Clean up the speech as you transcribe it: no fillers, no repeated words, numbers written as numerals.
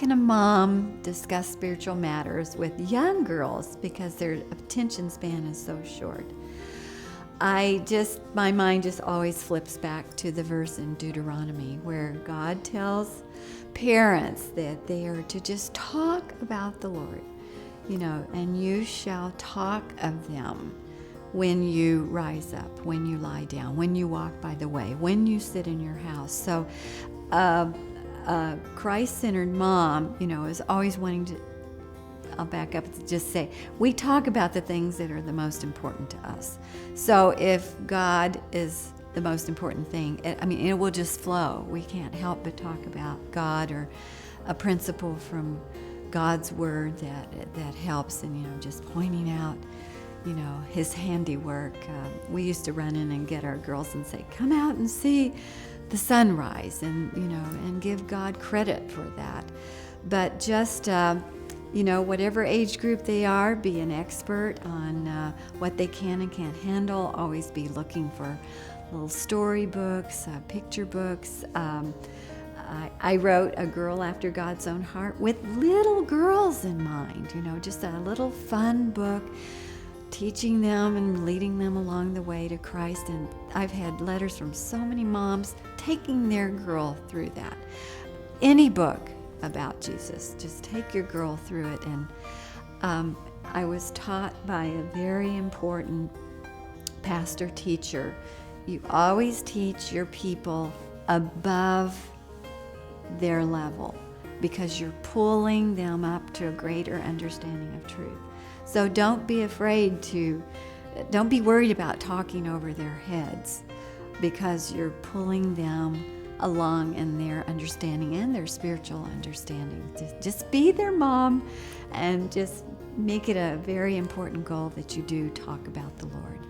can a mom discuss spiritual matters with young girls because their attention span is so short? My mind just always flips back to the verse in Deuteronomy where God tells parents that they are to just talk about the Lord, and you shall talk of them when you rise up, when you lie down, when you walk by the way, when you sit in your house. So a Christ-centered mom, is always wanting to, I'll back up to just say, we talk about the things that are the most important to us. So if God is the most important thing, it will just flow. We can't help but talk about God or a principle from God's word that helps, and just pointing out his handiwork. We used to run in and get our girls and say, come out and see the sunrise, and give God credit for that. But just whatever age group they are, be an expert on what they can and can't handle. Always be looking for little storybooks, picture books. I wrote A Girl After God's Own Heart with little girls in mind, just a little fun book, teaching them and leading them along the way to Christ. And I've had letters from so many moms taking their girl through that. Any book about Jesus, just take your girl through it. And I was taught by a very important pastor teacher, you always teach your people above their level because you're pulling them up to a greater understanding of truth. So don't be worried about talking over their heads because you're pulling them along in their understanding and their spiritual understanding. Just be their mom and just make it a very important goal that you do talk about the Lord.